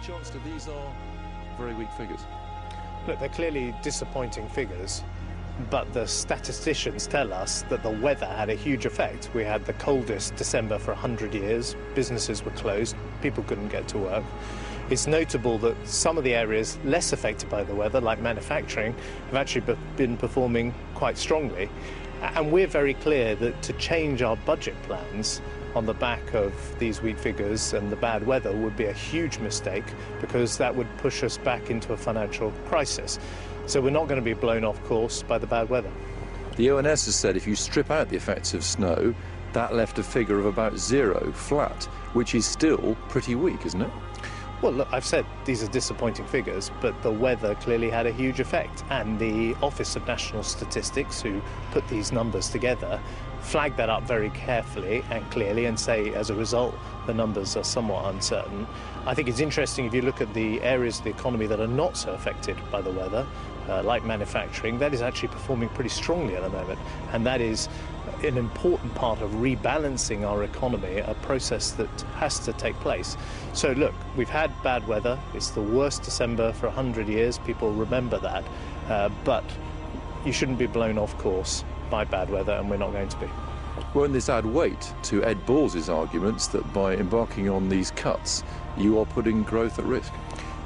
chance that these are very weak figures? Look, they're clearly disappointing figures, but the statisticians tell us that the weather had a huge effect. We had the coldest December for 100 years, businesses were closed, people couldn't get to work. It's notable that some of the areas less affected by the weather, like manufacturing, have actually been performing quite strongly. And we're very clear that to change our budget plans on the back of these weak figures and the bad weather would be a huge mistake, because that would push us back into a financial crisis. So we're not going to be blown off course by the bad weather. The ONS has said if you strip out the effects of snow, that left a figure of about 0, flat, which is still pretty weak, isn't it? Well, look, I've said these are disappointing figures, but the weather clearly had a huge effect. And the Office of National Statistics, who put these numbers together, flag that up very carefully and clearly and say, as a result, the numbers are somewhat uncertain. I think it's interesting if you look at the areas of the economy that are not so affected by the weather, like manufacturing, that is actually performing pretty strongly at the moment. And that is an important part of rebalancing our economy, a process that has to take place. So look, we've had bad weather. It's the worst December for 100 years. People remember that. But you shouldn't be blown off course by bad weather, and we're not going to be. Won't this add weight to Ed Balls's arguments that by embarking on these cuts, you are putting growth at risk?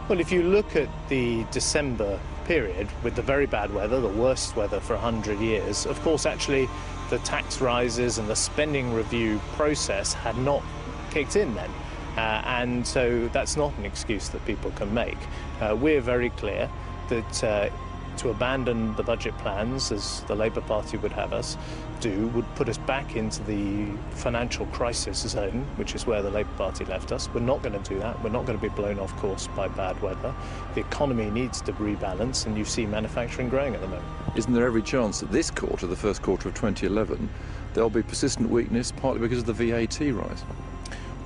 Well, if you look at the December period with the very bad weather, the worst weather for 100 years, of course, actually, the tax rises and the spending review process had not kicked in then. And so that's not an excuse that people can make. We're very clear that to abandon the budget plans, as the Labour Party would have us do, would put us back into the financial crisis zone, which is where the Labour Party left us. We're not going to do that. We're not going to be blown off course by bad weather. The economy needs to rebalance, and you see manufacturing growing at the moment. Isn't there every chance that this quarter, the first quarter of 2011, there'll be persistent weakness, partly because of the VAT rise?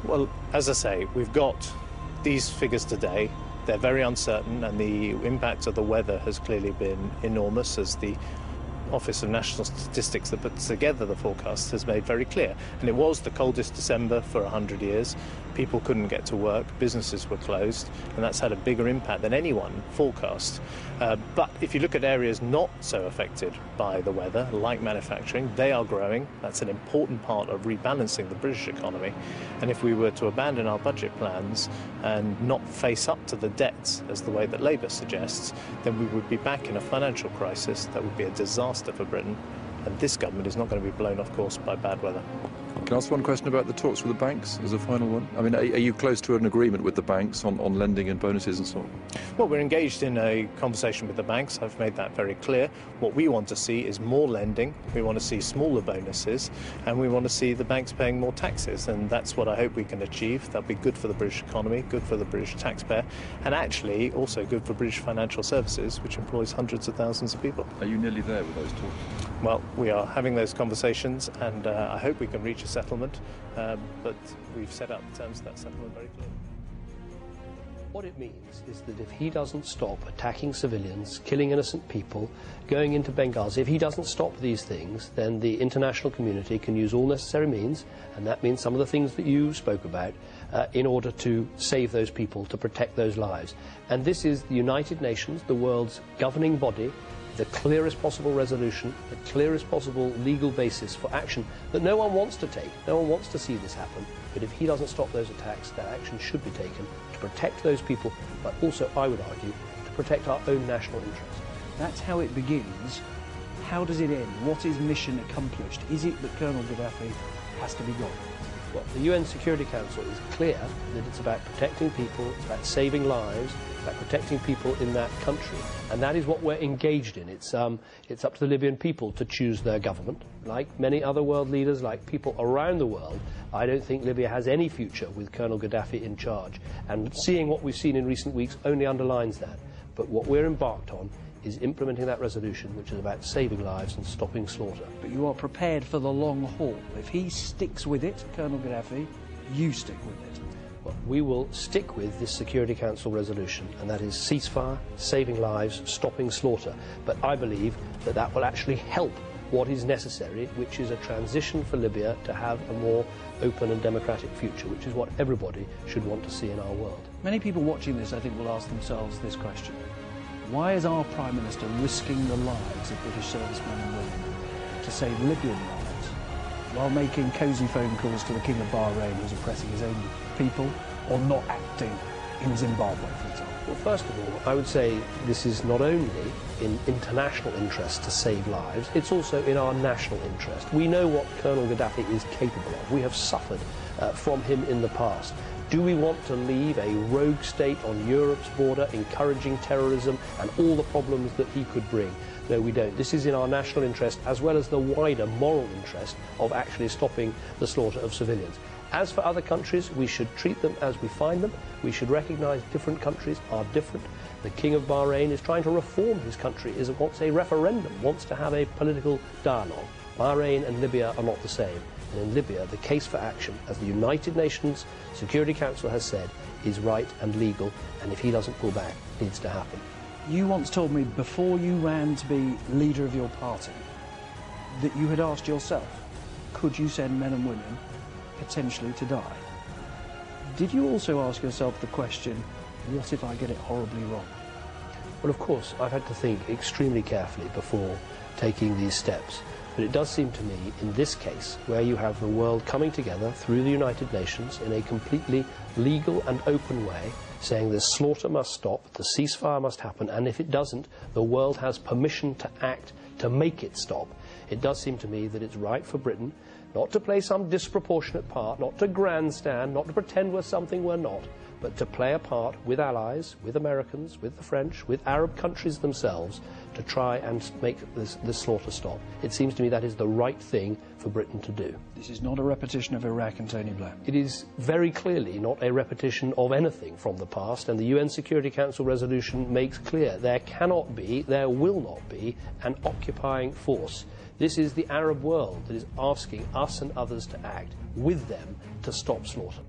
Well, as I say, we've got these figures today. They're very uncertain, and the impact of the weather has clearly been enormous, as the Office of National Statistics that puts together the forecast has made very clear. And it was the coldest December for 100 years. People couldn't get to work, businesses were closed, and that's had a bigger impact than anyone forecast. But if you look at areas not so affected by the weather, like manufacturing, they are growing. That's an important part of rebalancing the British economy. And if we were to abandon our budget plans and not face up to the debts, as the way that Labour suggests, then we would be back in a financial crisis that would be a disaster for Britain. And this government is not going to be blown off course by bad weather. Can I ask one question about the talks with the banks as a final one? I mean, are you close to an agreement with the banks on lending and bonuses and so on? Well, we're engaged in a conversation with the banks. I've made that very clear. What we want to see is more lending. We want to see smaller bonuses, and we want to see the banks paying more taxes. And that's what I hope we can achieve. That'll be good for the British economy, good for the British taxpayer, and actually also good for British financial services, which employs hundreds of thousands of people. Are you nearly there with those talks? Well, we are having those conversations, and I hope we can reach a settlement, but we've set out the terms of that settlement very clearly. What it means is that if he doesn't stop attacking civilians, killing innocent people, going into Benghazi, if he doesn't stop these things, then the international community can use all necessary means, and that means some of the things that you spoke about, in order to save those people, to protect those lives. And this is the United Nations, the world's governing body, the clearest possible resolution, the clearest possible legal basis for action that no one wants to take. No one wants to see this happen. But if he doesn't stop those attacks, that action should be taken to protect those people, but also, I would argue, to protect our own national interests. That's how it begins. How does it end? What is mission accomplished? Is it that Colonel Gaddafi has to be gone? Well, the UN Security Council is clear that it's about protecting people, it's about saving lives, about protecting people in that country, and that is what we're engaged in. It's up to the Libyan people to choose their government. Like many other world leaders, like people around the world, I don't think Libya has any future with Colonel Gaddafi in charge, and seeing what we've seen in recent weeks only underlines that. But what we're embarked on is implementing that resolution, which is about saving lives and stopping slaughter. But you are prepared for the long haul. If he sticks with it, Colonel Gaddafi, you stick with it. Well, we will stick with this Security Council resolution, and that is ceasefire, saving lives, stopping slaughter. But I believe that that will actually help what is necessary, which is a transition for Libya to have a more open and democratic future, which is what everybody should want to see in our world. Many people watching this, I think, will ask themselves this question. Why is our Prime Minister risking the lives of British servicemen and women to save Libyan lives, while making cosy phone calls to the King of Bahrain, who's oppressing his own people, or not acting in Zimbabwe, for example? Well, first of all, I would say this is not only in international interest to save lives, it's also in our national interest. We know what Colonel Gaddafi is capable of. We have suffered from him in the past. Do we want to leave a rogue state on Europe's border, encouraging terrorism and all the problems that he could bring? No, we don't. This is in our national interest, as well as the wider moral interest of actually stopping the slaughter of civilians. As for other countries, we should treat them as we find them. We should recognise different countries are different. The King of Bahrain is trying to reform his country, wants a referendum, wants to have a political dialogue. Bahrain and Libya are not the same. And in Libya, the case for action, as the United Nations Security Council has said, is right and legal, and if he doesn't pull back, it needs to happen. You once told me, before you ran to be leader of your party, that you had asked yourself, could you send men and women potentially to die? Did you also ask yourself the question, what if I get it horribly wrong? Well, of course, I've had to think extremely carefully before taking these steps. But it does seem to me, in this case, where you have the world coming together through the United Nations in a completely legal and open way, saying the slaughter must stop, the ceasefire must happen, and if it doesn't, the world has permission to act to make it stop. It does seem to me that it's right for Britain not to play some disproportionate part, not to grandstand, not to pretend we're something we're not, but to play a part with allies, with Americans, with the French, with Arab countries themselves, to try and make this slaughter stop. It seems to me that is the right thing for Britain to do. This is not a repetition of Iraq and Tony Blair. It is very clearly not a repetition of anything from the past, and the UN Security Council resolution makes clear there cannot be, there will not be, an occupying force. This is the Arab world that is asking us and others to act with them to stop slaughter.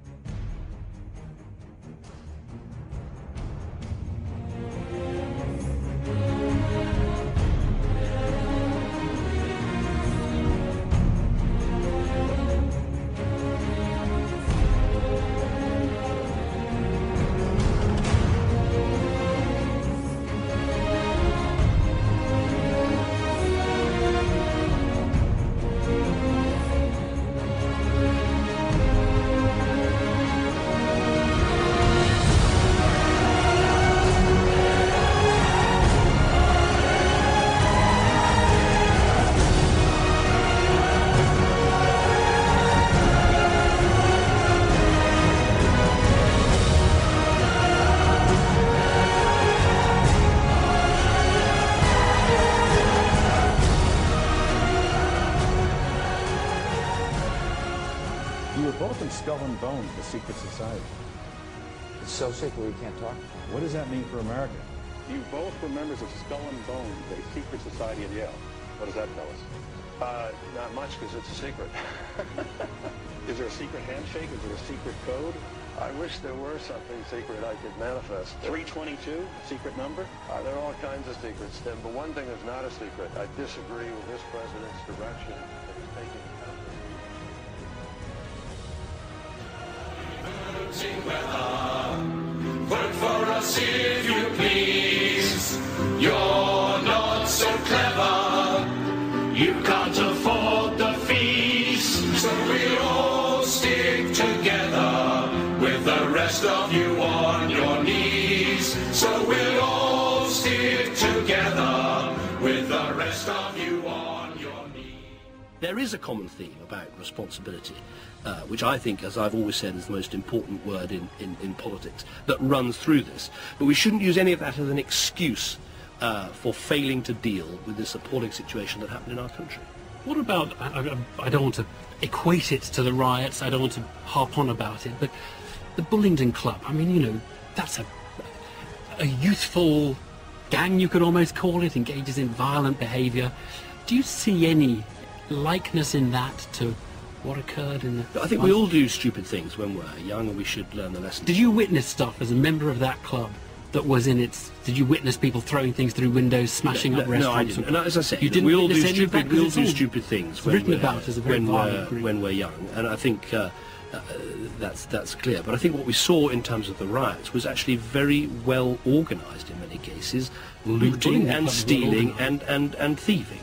Skull and Bones, the secret society. It's so secret we can't talk. What does that mean for America? You both were members of Skull and Bones, a secret society at Yale. What does that tell us? Not much, because it's a secret. Is there a secret handshake? Is there a secret code? I wish there were something secret I could manifest. 322, secret number? There are all kinds of secrets, Tim, but one thing is not a secret. I disagree with this president's direction that he's taking. Work for us if you please. You're not so clever. You can't afford the fees. So we'll all stick together with the rest of you on your knees. So we'll all stick together with the rest of you on your knees. There is a common theme about responsibility, which I think, as I've always said, is the most important word in politics, that runs through this. But we shouldn't use any of that as an excuse for failing to deal with this appalling situation that happened in our country. What about, I don't want to equate it to the riots, I don't want to harp on about it, but the Bullingdon Club, I mean, you know, that's a youthful gang, you could almost call it, engages in violent behaviour. Do you see any likeness in that to what occurred in the... I think we all do stupid things when we're young, and we should learn the lesson. Did you witness stuff as a member of that club that was in its... Did you witness people throwing things through windows, smashing up restaurants? No, I didn't. And as I said, you didn't we all witness do any of that, stupid, we all because do it's all stupid things written about as a very violent group. when we're young, and I think that's clear. But I think what we saw in terms of the riots was actually very well organised in many cases, looting and stealing and thieving.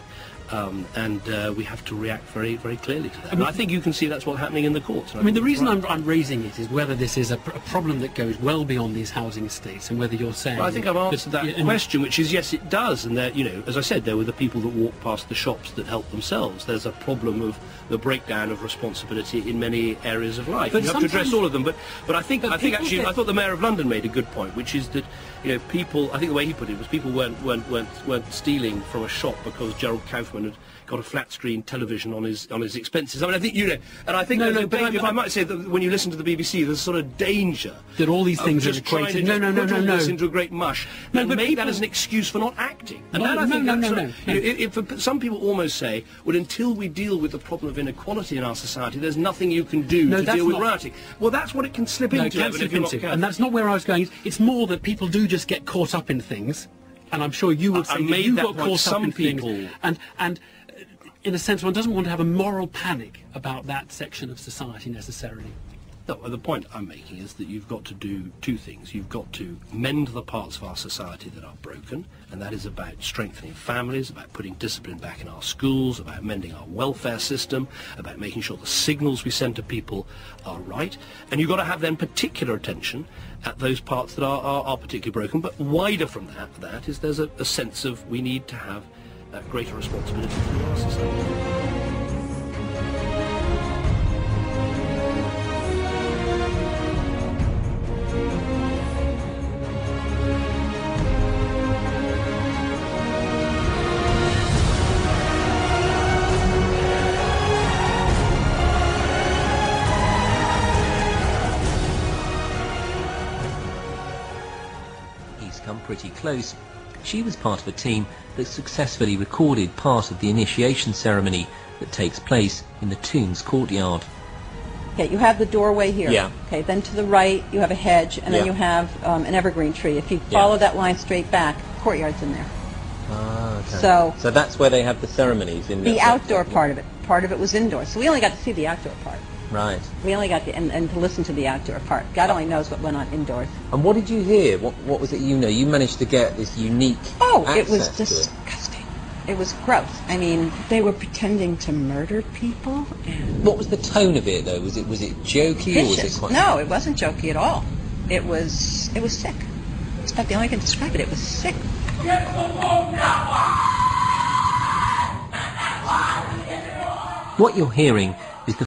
We have to react very, very clearly to that. And I think you can see that's what's happening in the courts. I mean, the reason I'm raising it is whether this is a problem that goes well beyond these housing estates, and whether you're saying... Well, I think I've answered that question, which is yes, it does. And that, you know, as I said, there were the people that walk past the shops that help themselves. There's a problem of the breakdown of responsibility in many areas of life. But you have to address all of them. But I think actually I thought the Mayor of London made a good point, which is that, you know, people... I think the way he put it was people weren't stealing from a shop because Gerald Kaufman had got a flat screen television on his expenses. I mean, I think, you know, and I think if I might say that when you listen to the BBC, there's a sort of danger that all these things are equated. No. This into a great mush. No, but made that as an excuse for not acting. And some people almost say, well, until we deal with the problem of inequality in our society, there's nothing you can do to deal with rioting. Well, that's what it can slip into. And that's not where I was going. It's more that people do just get caught up in things, and I'm sure you would say you got caught up in things, and in a sense, one doesn't want to have a moral panic about that section of society necessarily. No, well, the point I'm making is that you've got to do two things. You've got to mend the parts of our society that are broken, and that is about strengthening families, about putting discipline back in our schools, about mending our welfare system, about making sure the signals we send to people are right. And you've got to have then particular attention at those parts that are particularly broken. But wider from that is there's a sense of we need to have greater responsibility for our society. Pretty close. She was part of a team that successfully recorded part of the initiation ceremony that takes place in the tomb's courtyard. Okay, you have the doorway here. Yeah. Okay, then to the right you have a hedge, and then you have an evergreen tree. If you follow that line straight back, courtyard's in there. Ah, okay. So that's where they have the ceremonies in the outdoor part of it. Part of it was indoors, so we only got to see the outdoor part. Right. We only got to, and to listen to the outdoor part. God only knows what went on indoors. And what did you hear? What was it you know? You managed to get this unique it was disgusting. It was gross. I mean, they were pretending to murder people. And what was the tone of it, though? Was it jokey? Vicious. Or was it quite... No, it wasn't jokey at all. It was sick. That's about the only way I can describe it. It was sick. What you're hearing